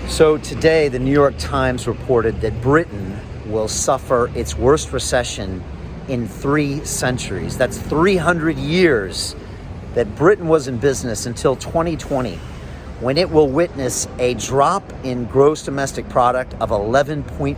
So today, the New York Times reported that Britain will suffer its worst recession in 3 centuries. That's 300 years that Britain was in business until 2020, when it will witness a drop in gross domestic product of 11.3%.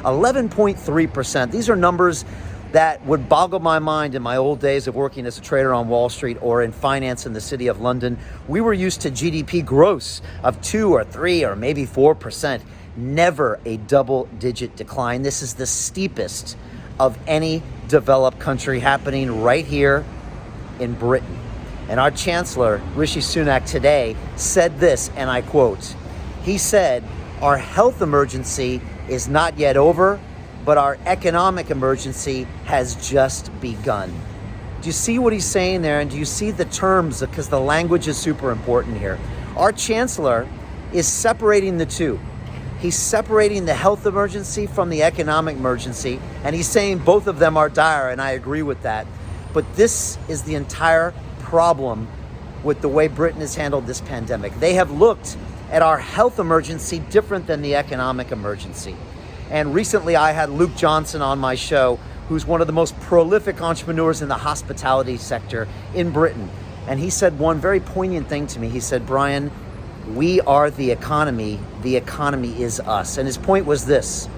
11.3%. These are numbers that would boggle my mind in my old days of working as a trader on Wall Street or in finance in the city of London. We were used to GDP gross of 2 or 3 or maybe 4%. Never a double-digit decline. This is the steepest of any developed country, happening right here in Britain. And our Chancellor, Rishi Sunak, today said this, and I quote, he said, "Our health emergency is not yet over, but our economic emergency has just begun." Do you see what he's saying there? And do you see the terms? Because the language is super important here. Our Chancellor is separating the two. He's separating the health emergency from the economic emergency, and he's saying both of them are dire, and I agree with that. But this is the entire problem with the way Britain has handled this pandemic. They have looked at our health emergency different than the economic emergency. And recently I had Luke Johnson on my show, who's one of the most prolific entrepreneurs in the hospitality sector in Britain. And he said one very poignant thing to me. He said, "Brian, we are the economy is us." And his point was this: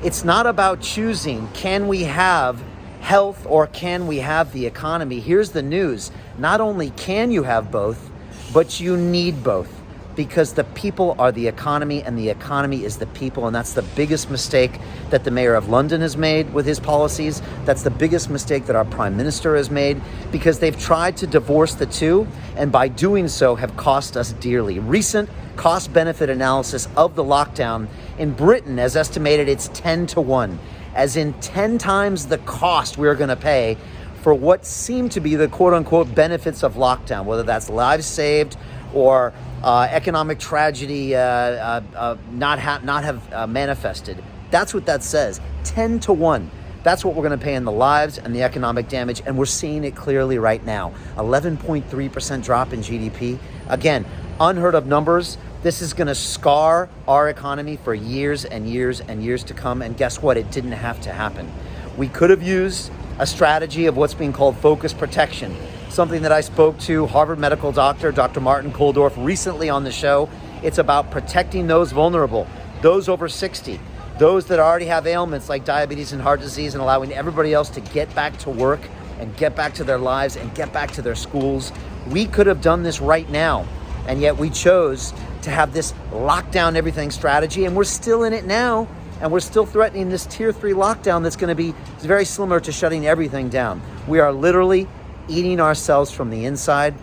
it's not about choosing, can we have health or can we have the economy? Here's the news. Not only can you have both, but you need both, because the people are the economy and the economy is the people. And that's the biggest mistake that the mayor of London has made with his policies. That's the biggest mistake that our prime minister has made, because they've tried to divorce the two, and by doing so have cost us dearly. Recent cost-benefit analysis of the lockdown in Britain has estimated it's 10-1, as in 10 times the cost we're going to pay for what seem to be the quote-unquote benefits of lockdown, whether that's lives saved or economic tragedy not have manifested. That's what that says. 10-1. That's what we're going to pay in the lives and the economic damage, and we're seeing it clearly right now. 11.3% drop in GDP. Again, unheard of numbers. This is going to scar our economy for years and years and years to come. And guess what? It didn't have to happen. We could have used a strategy of what's being called focus protection, something that I spoke to Harvard medical doctor, Dr. Martin Kulldorff, recently on the show. It's about protecting those vulnerable, those over 60, those that already have ailments like diabetes and heart disease, and allowing everybody else to get back to work and get back to their lives and get back to their schools. We could have done this right now, and yet we chose to have this lockdown everything strategy, and we're still in it now, and we're still threatening this tier 3 lockdown that's going to be very similar to shutting everything down. We are literally eating ourselves from the inside.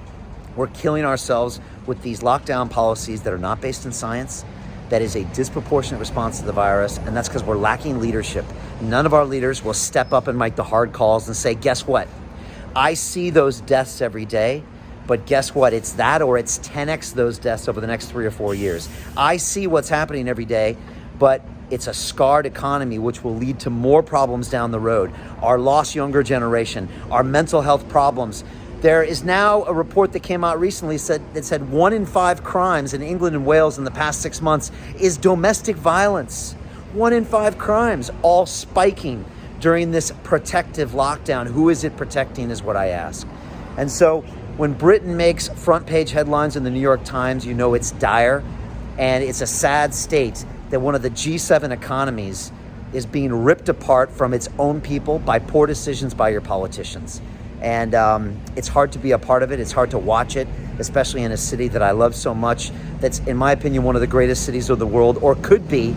We're killing ourselves with these lockdown policies that are not based in science. That is a disproportionate response to the virus, and that's because we're lacking leadership. None of our leaders will step up and make the hard calls and say, guess what? I see those deaths every day, but guess what? It's that, or it's 10x those deaths over the next 3 or 4 years. I see what's happening every day, but it's a scarred economy, which will lead to more problems down the road. Our lost younger generation, our mental health problems. There is now a report that came out recently that said 1 in 5 crimes in England and Wales in the past 6 months is domestic violence. 1 in 5 crimes, all spiking during this protective lockdown. Who is it protecting is what I ask. And so when Britain makes front page headlines in the New York Times, you know it's dire, and it's a sad state that one of the G7 economies is being ripped apart from its own people by poor decisions by your politicians. And it's hard to be a part of it. It's hard to watch it, especially in a city that I love so much. That's, in my opinion, one of the greatest cities of the world, or could be,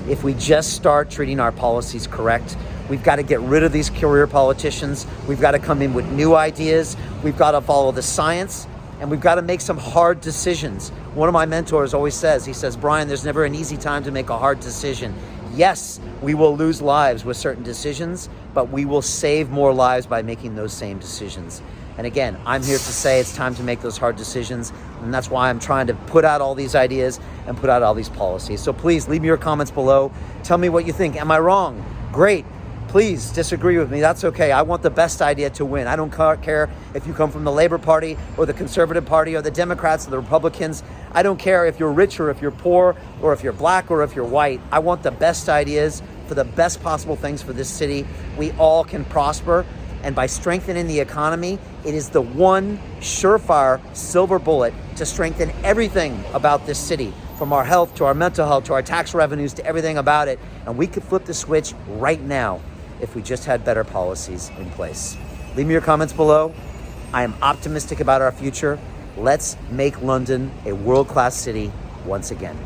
if we just start treating our policies correct. We've got to get rid of these career politicians. We've got to come in with new ideas. We've got to follow the science, and we've got to make some hard decisions. One of my mentors always says, he says, Brian, there's never an easy time to make a hard decision. Yes, we will lose lives with certain decisions, but we will save more lives by making those same decisions. And again, I'm here to say it's time to make those hard decisions, and that's why I'm trying to put out all these ideas and put out all these policies. So please leave me your comments below. Tell me what you think. Am I wrong? Great. Please disagree with me. That's okay. I want the best idea to win. I don't care if you come from the Labor Party or the Conservative Party or the Democrats or the Republicans. I don't care if you're rich or if you're poor or if you're black or if you're white. I want the best ideas for the best possible things for this city. We all can prosper. And by strengthening the economy, it is the one surefire silver bullet to strengthen everything about this city, from our health to our mental health to our tax revenues to everything about it. And we could flip the switch right now if we just had better policies in place. Leave me your comments below. I am optimistic about our future. Let's make London a world-class city once again.